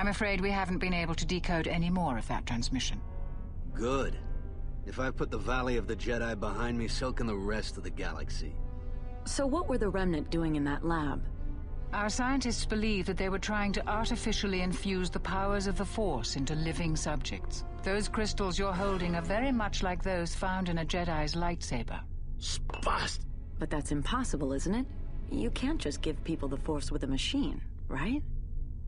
I'm afraid we haven't been able to decode any more of that transmission. Good. If I put the Valley of the Jedi behind me, so can the rest of the galaxy. So what were the Remnant doing in that lab? Our scientists believe that they were trying to artificially infuse the powers of the Force into living subjects. Those crystals you're holding are very much like those found in a Jedi's lightsaber. Spast! But that's impossible, isn't it? You can't just give people the Force with a machine, right?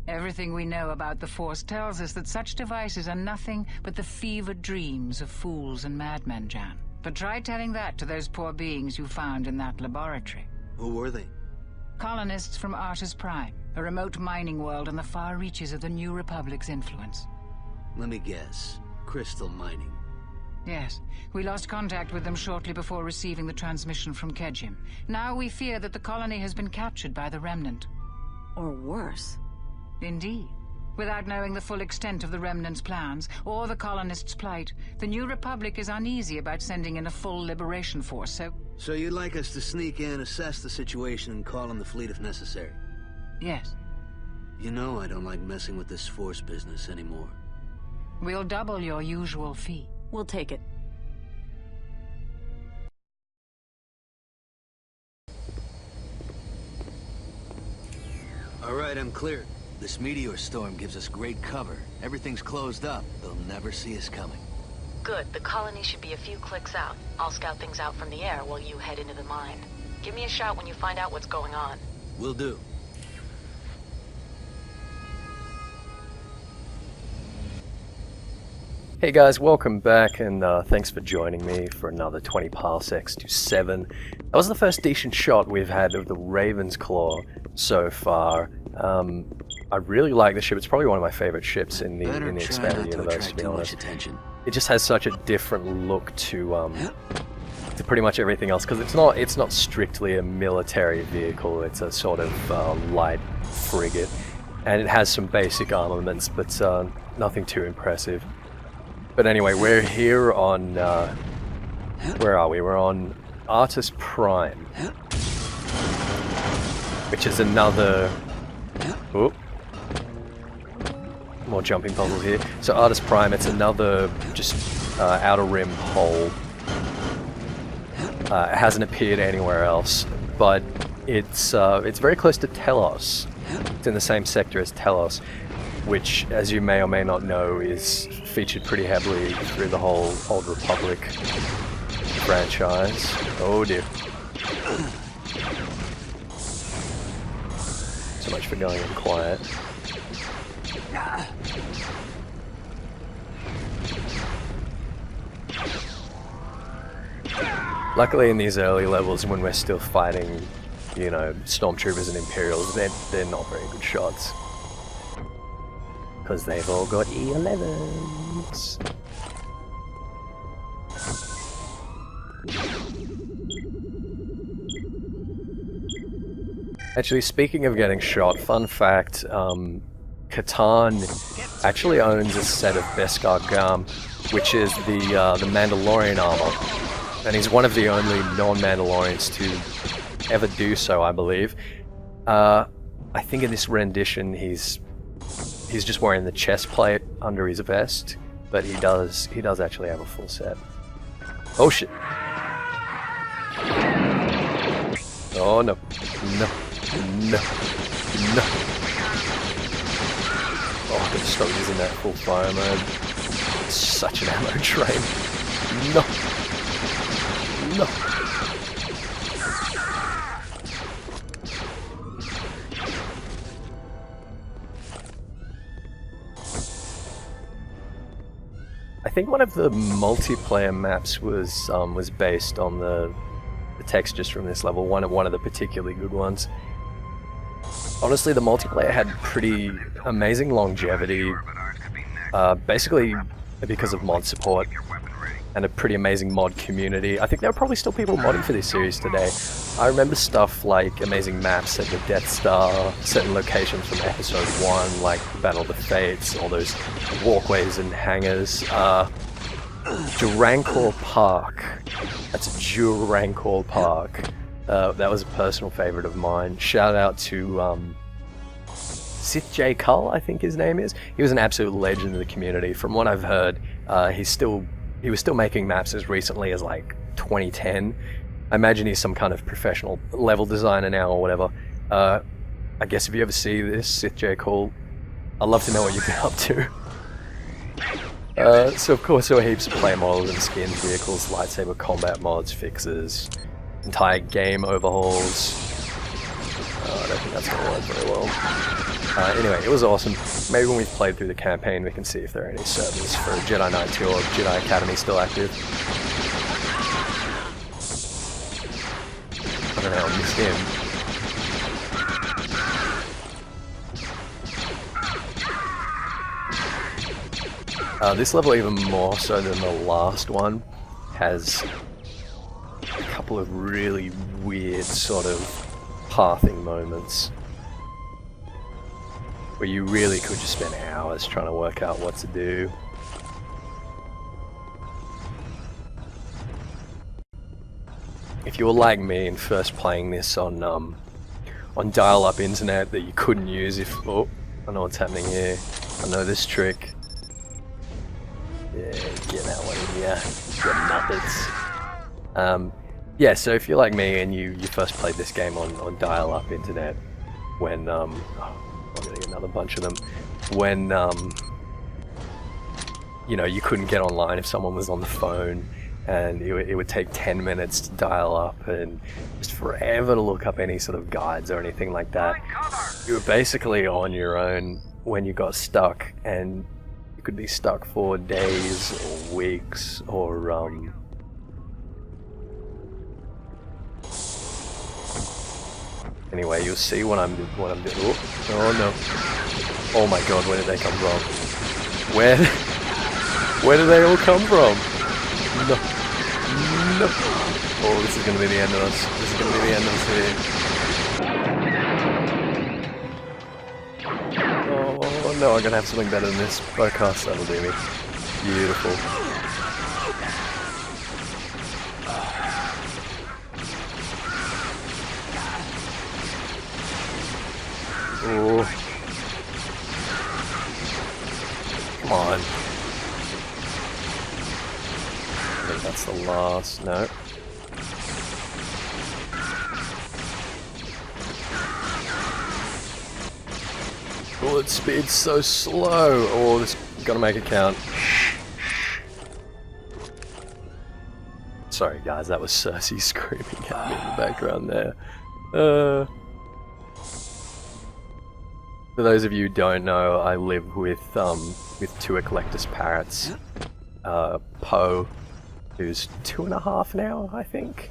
Everything we know about the Force tells us that such devices are nothing but the fevered dreams of fools and madmen, Jan. But try telling that to those poor beings you found in that laboratory. Who were they? Colonists from Artus Prime, a remote mining world on the far reaches of the New Republic's influence. Let me guess. Crystal mining. Yes. We lost contact with them shortly before receiving the transmission from Kejim. Now we fear that the colony has been captured by the Remnant. Or worse. Indeed. Without knowing the full extent of the Remnant's plans, or the colonists' plight, the New Republic is uneasy about sending in a full liberation force, so... So you'd like us to sneak in, assess the situation, and call in the fleet if necessary? Yes. You know I don't like messing with this Force business anymore. We'll double your usual fee. We'll take it. All right, I'm clear. This meteor storm gives us great cover. Everything's closed up. They'll never see us coming. Good. The colony should be a few clicks out. I'll scout things out from the air while you head into the mine. Give me a shout when you find out what's going on. Will do. Hey guys, welcome back, and thanks for joining me for another 20 parsecs to 7. That was the first decent shot we've had of the Raven's Claw so far. I really like the ship. It's probably one of my favorite ships in the expanded universe, to be honest. It just has such a different look to pretty much everything else, because it's not strictly a military vehicle. It's a sort of light frigate, and it has some basic armaments, but nothing too impressive. But anyway, we're here on, where are we? We're on Artus Prime, which is another, oh, more jumping puzzles here. So Artus Prime, it's another just outer rim hole. It hasn't appeared anywhere else, but it's very close to Telos. It's in the same sector as Telos, which, as you may or may not know, is featured pretty heavily through the whole Old Republic franchise. Oh dear. So much for going in quiet. Luckily in these early levels, when we're still fighting, you know, Stormtroopers and Imperials, they're not very good shots. Because they've all got E11s. Actually, speaking of getting shot, fun fact, Catan actually owns a set of Beskar Gum, which is the Mandalorian armor. And he's one of the only non-Mandalorians to ever do so, I believe. I think in this rendition he's just wearing the chest plate under his vest, but he does actually have a full set. Oh shit. Oh no. No. No. No. Oh, I'm gonna stop using that full fire mode. It's such an ammo train. No. No. I think one of the multiplayer maps was based on the textures from this level. One of the particularly good ones. Honestly, the multiplayer had pretty amazing longevity, basically because of mod support and a pretty amazing mod community. I think there are probably still people modding for this series today. I remember stuff like amazing maps at the Death Star, certain locations from episode 1, like Battle of the Fates, all those walkways and hangars. Durancor Park. That's Durancor Park. That was a personal favorite of mine. Shout out to JKII, I think his name is. He was an absolute legend in the community. From what I've heard, he was still making maps as recently as like 2010. I imagine he's some kind of professional level designer now or whatever. I guess if you ever see this, JKII, I'd love to know what you've been up to. So of course there were heaps of play models and skins, vehicles, lightsaber combat mods, fixes, entire game overhauls. I don't think that's going to work very well. Anyway, it was awesome. Maybe when we've played through the campaign we can see if there are any servers for Jedi Knight 2 or Jedi Academy still active. I don't know, I missed him. This level, even more so than the last one, has a couple of really weird sort of pathing moments where you really could just spend hours trying to work out what to do. If you were like me and first playing this on dial-up internet that you couldn't use if... Oh, I know what's happening here. I know this trick. Yeah, get that one in here. You nutters. Yeah, so if you're like me and you first played this game on dial-up internet when... oh, I'm gonna get another bunch of them. When, you know, you couldn't get online if someone was on the phone, and it would take 10 minutes to dial up and just forever to look up any sort of guides or anything like that. You were basically on your own when you got stuck, and you could be stuck for days or weeks or anyway, you'll see what I'm doing. Oh no! Oh my God, where did they come from? Where did they all come from? No. No. Oh, this is going to be the end of us. This is going to be the end of us here. Oh no, I'm going to have something better than this. Bowcast, that'll do me. Beautiful. Oh. Come on. I think that's the last. No. Bullet speed's so slow. Oh, this gotta make it count. Sorry guys, that was Cersei screaming at me in the background there. For those of you who don't know, I live with two Eclectus parrots. Poe, who's 2.5 now, I think.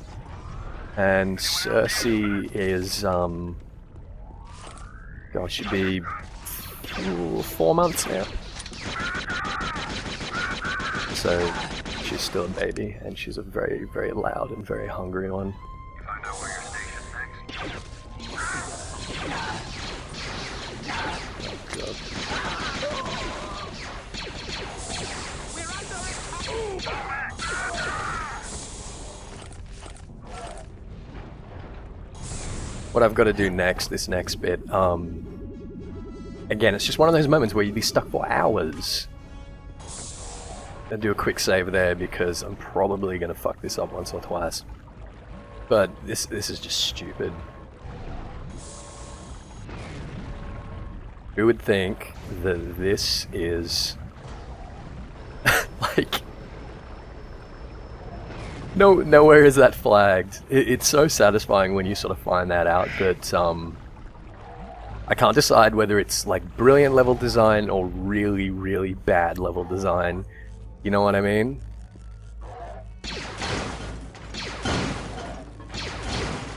And Cersei is, God, should be 4 months now. So, she's still a baby, and she's a very, very loud and very hungry one. You find out where you're stationed next? What I've got to do next, this next bit, again, it's just one of those moments where you'd be stuck for hours. I'll do a quick save there because I'm probably going to fuck this up once or twice. But this is just stupid. Who would think that this is like nowhere is that flagged. It's so satisfying when you sort of find that out, but I can't decide whether it's like brilliant level design or really, really bad level design. You know what I mean?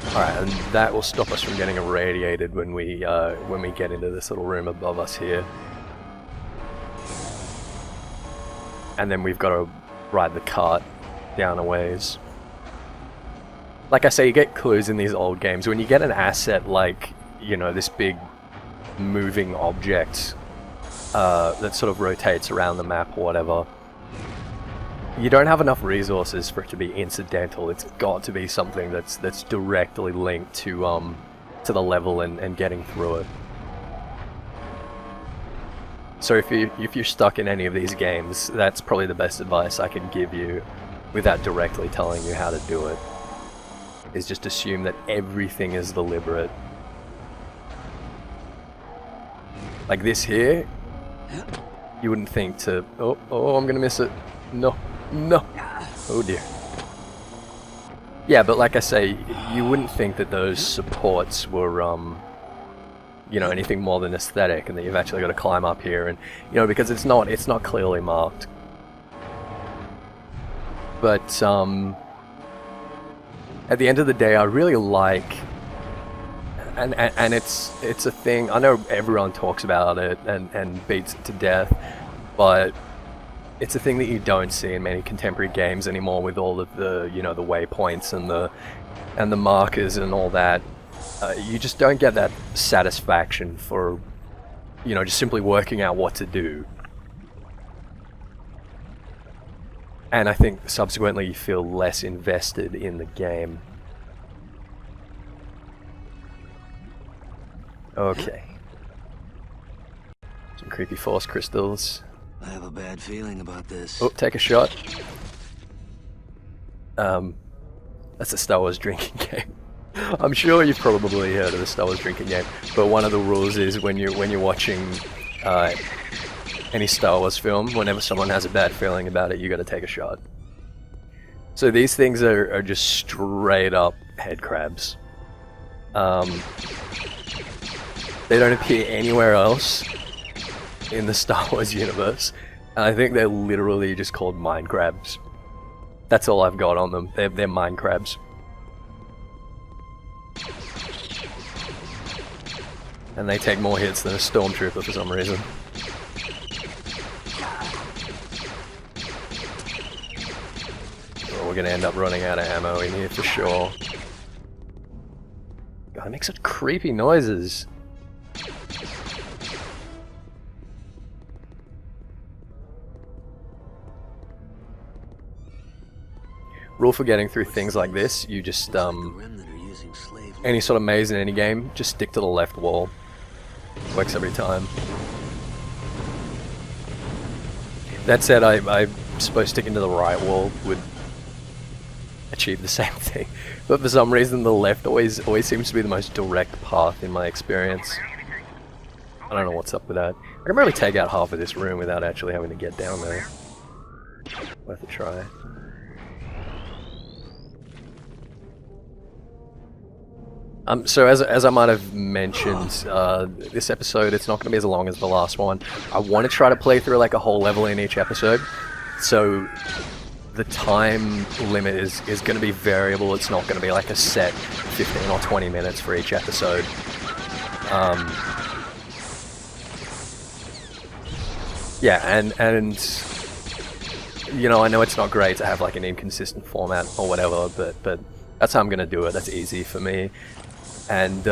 Alright, and that will stop us from getting irradiated when we get into this little room above us here. And then we've got to ride the cart down a ways. Like I say, you get clues in these old games. When you get an asset like, you know, this big moving object that sort of rotates around the map or whatever, you don't have enough resources for it to be incidental. It's got to be something that's directly linked to the level and getting through it. So if you're stuck in any of these games, that's probably the best advice I can give you without directly telling you how to do it, is just assume that everything is deliberate. Like this here, you wouldn't think to, oh, I'm gonna miss it. No, oh dear. Yeah, but like I say, you wouldn't think that those supports were, you know, anything more than aesthetic, and that you've actually got to climb up here, and you know, because it's not clearly marked. But at the end of the day, I really like, and it's a thing. I know everyone talks about it and beats it to death, but it's a thing that you don't see in many contemporary games anymore, with all of the, you know, the waypoints and the markers and all that. You just don't get that satisfaction for, you know, just simply working out what to do. And I think subsequently you feel less invested in the game. Okay. Some creepy force crystals. I have a bad feeling about this. Oh, take a shot. That's a Star Wars drinking game. I'm sure you've probably heard of the Star Wars drinking game, but one of the rules is when you're watching any Star Wars film, whenever someone has a bad feeling about it, you got to take a shot. So these things are just straight up head crabs. They don't appear anywhere else in the Star Wars universe, and I think they're literally just called mind crabs. That's all I've got on them. They're mind crabs. And they take more hits than a stormtrooper for some reason. Well, we're gonna end up running out of ammo in here for sure. God, it makes such creepy noises. Rule for getting through things like this, you just, any sort of maze in any game, just stick to the left wall. Works every time. That said, I suppose sticking to the right wall would achieve the same thing. But for some reason the left always seems to be the most direct path in my experience. I don't know what's up with that. I can probably take out half of this room without actually having to get down there. Worth a try. So as I might have mentioned, this episode, it's not going to be as long as the last one. I want to try to play through like a whole level in each episode, so the time limit is going to be variable. It's not going to be like a set 15 or 20 minutes for each episode. Yeah, and you know, I know it's not great to have like an inconsistent format or whatever, but that's how I'm going to do it. That's easy for me. And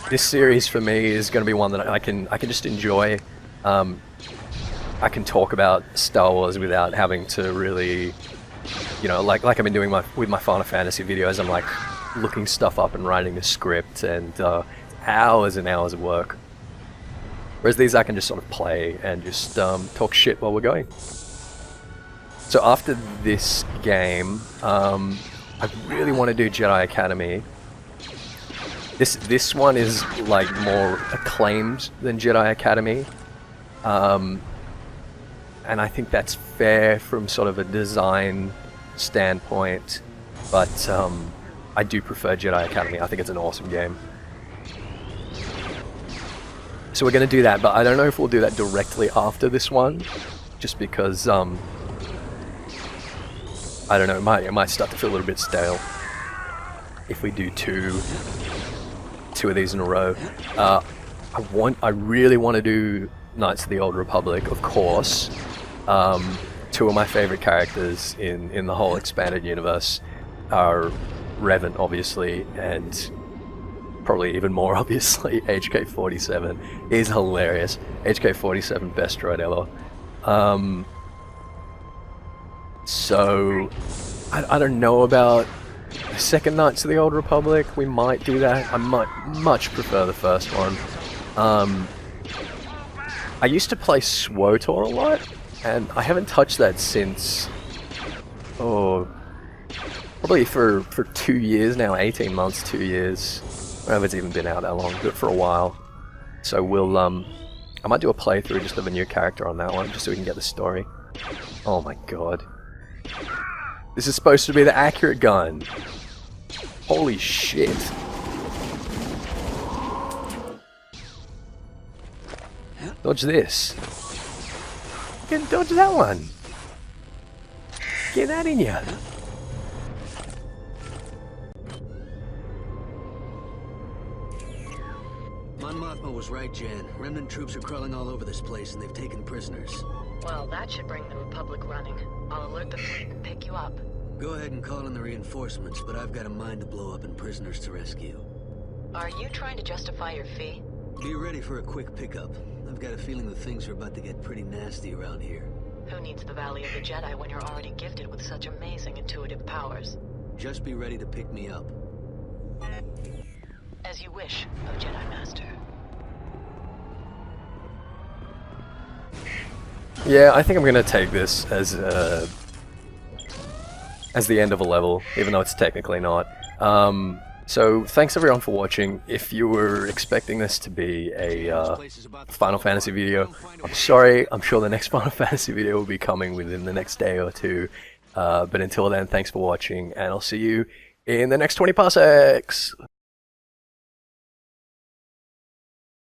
this series for me is going to be one that I can just enjoy. I can talk about Star Wars without having to really, you know, like I've been doing with my Final Fantasy videos. I'm like looking stuff up and writing a script, and hours and hours of work. Whereas these I can just sort of play and just talk shit while we're going. So after this game, I really want to do Jedi Academy. This one is like more acclaimed than Jedi Academy, and I think that's fair from sort of a design standpoint, but I do prefer Jedi Academy. I think it's an awesome game. So we're going to do that, but I don't know if we'll do that directly after this one, just because I don't know, it might start to feel a little bit stale if we do two of these in a row. I really want to do Knights of the Old Republic, of course. Two of my favorite characters in the whole expanded universe are Revan, obviously, and probably even more obviously HK-47. He's hilarious. HK-47, best droid ever. So I don't know about the second Knights of the Old Republic. We might do that. I might much prefer the first one. I used to play SWTOR a lot, and I haven't touched that since, oh, probably for 2 years now, 18 months, 2 years. I don't know if it's even been out that long, but for a while. So we'll, I might do a playthrough just of a new character on that one, just so we can get the story. Oh my god. This is supposed to be the accurate gun. Holy shit. Dodge this. You can dodge that one. Get that in ya. Mon Mothma was right, Jan. Remnant troops are crawling all over this place and they've taken prisoners. Well, that should bring the Republic running. I'll alert the fleet and pick you up. Go ahead and call in the reinforcements, but I've got a mine to blow up and prisoners to rescue. Are you trying to justify your fee? Be ready for a quick pickup. I've got a feeling that things are about to get pretty nasty around here. Who needs the Valley of the Jedi when you're already gifted with such amazing intuitive powers? Just be ready to pick me up. As you wish, O Jedi Master. Yeah, I think I'm gonna take this as the end of a level, even though it's technically not. So thanks everyone for watching. If you were expecting this to be a Final Fantasy video, I'm sorry. I'm sure the next Final Fantasy video will be coming within the next day or two. But until then, thanks for watching, and I'll see you in the next 20 Parsecs!